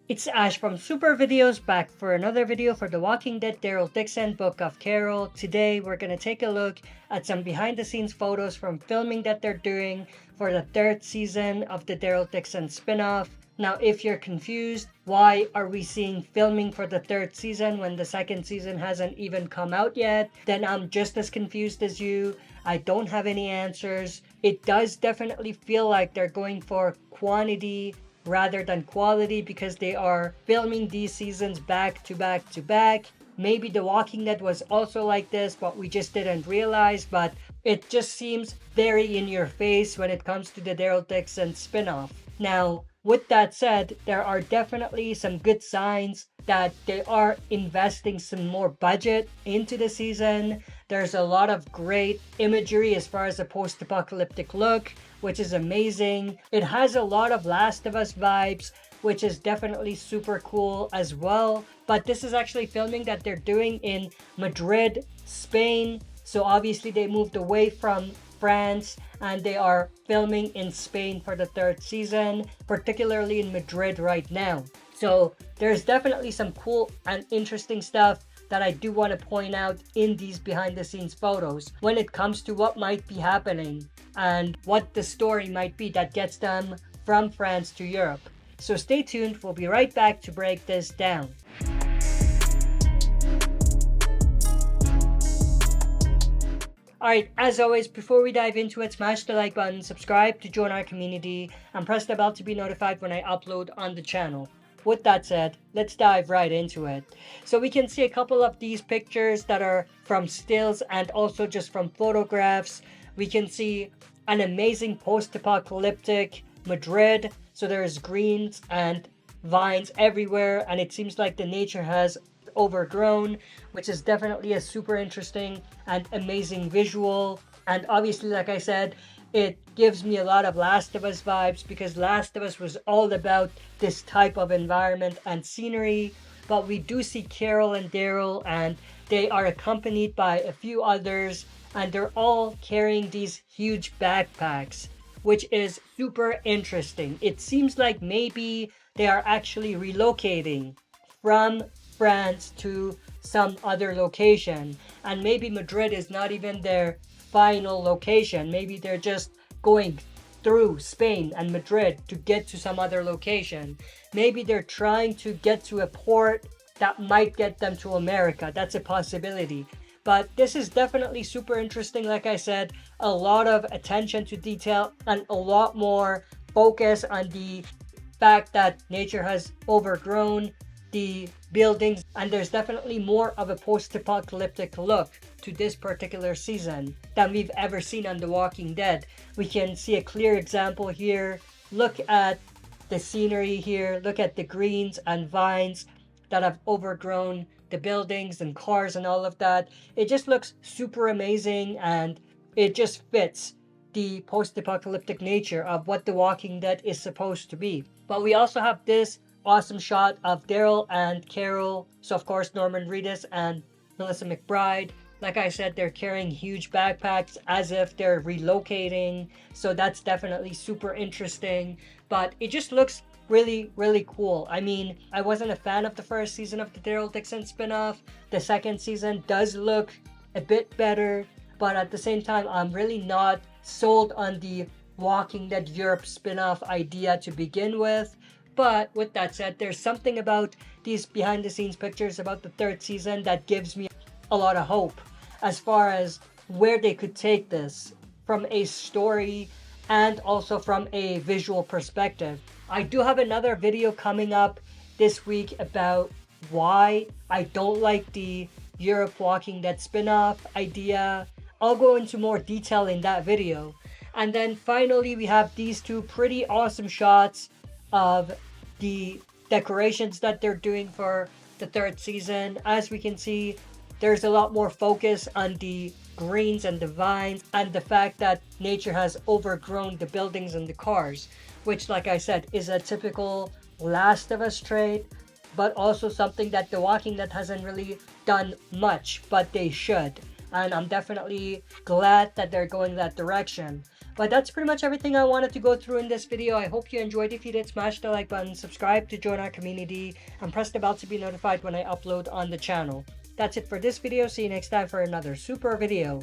It's Ash from SuperVideos back for another video for The Walking Dead Daryl Dixon Book of Carol. Today we're going to take a look at some behind the scenes photos from filming that they're doing for the third season of the Daryl Dixon spin-off. Now if you're confused, why are we seeing filming for the third season when the second season hasn't even come out yet, then I'm just as confused as you. I don't have any answers. It does definitely feel like they're going for quantity rather than quality because they are filming these seasons back to back to back. Maybe The Walking Dead was also like this, but we just didn't realize. But it just seems very in your face when it comes to the Daryl Dixon spinoff. Now, with that said, there are definitely some good signs that they are investing some more budget into the season. There's a lot of great imagery as far as a post-apocalyptic look, which is amazing. It has a lot of Last of Us vibes, which is definitely super cool as well. But this is actually filming that they're doing in Madrid, Spain. So obviously they moved away from France and they are filming in Spain for the third season, particularly in Madrid right now. So there's definitely some cool and interesting stuff that I do want to point out in these behind the scenes photos when it comes to what might be happening and what the story might be that gets them from France to Europe. So stay tuned, we'll be right back to break this down. Alright, as always, before we dive into it, smash the like button, subscribe to join our community, and press the bell to be notified when I upload on the channel. With that said, let's dive right into it. So we can see a couple of these pictures that are from stills and also just from photographs. We can see an amazing post-apocalyptic Madrid. So there's greens and vines everywhere, and it seems like the nature has overgrown, which is definitely a super interesting and amazing visual. And obviously, like I said, it gives me a lot of Last of Us vibes because Last of Us was all about this type of environment and scenery. But we do see Carol and Daryl, and they are accompanied by a few others, and they're all carrying these huge backpacks, which is super interesting. It seems like maybe they are actually relocating from France to some other location, and maybe Madrid is not even their final location. Maybe they're just going through Spain and Madrid to get to some other location. Maybe they're trying to get to a port that might get them to America. That's a possibility. But this is definitely super interesting. Like I said, a lot of attention to detail and a lot more focus on the fact that nature has overgrown the buildings, and there's definitely more of a post-apocalyptic look to this particular season than we've ever seen on The Walking Dead. We can see a clear example here. Look at the scenery here. Look at the greens and vines that have overgrown the buildings and cars and all of that. It just looks super amazing, and it just fits the post-apocalyptic nature of what The Walking Dead is supposed to be. But we also have this awesome shot of Daryl and Carol. So of course Norman Reedus and Melissa McBride. Like I said, they're carrying huge backpacks as if they're relocating. So that's definitely super interesting. But it just looks really, really cool. I mean, I wasn't a fan of the first season of the Daryl Dixon spinoff. The second season does look a bit better. But at the same time, I'm really not sold on the Walking Dead Europe spinoff idea to begin with. But with that said, there's something about these behind the scenes pictures about the third season that gives me a lot of hope as far as where they could take this from a story and also from a visual perspective. I do have another video coming up this week about why I don't like the Europe Walking Dead spinoff idea. I'll go into more detail in that video. And then finally, we have these two pretty awesome shots of the decorations that they're doing for the third season. As we can see, there's a lot more focus on the greens and the vines and the fact that nature has overgrown the buildings and the cars, which, like I said, is a typical Last of Us trait, but also something that The Walking Dead hasn't really done much, but they should. And I'm definitely glad that they're going that direction. But that's pretty much everything I wanted to go through in this video. I hope you enjoyed. If you did, smash the like button, subscribe to join our community, and press the bell to be notified when I upload on the channel. That's it for this video. See you next time for another super video.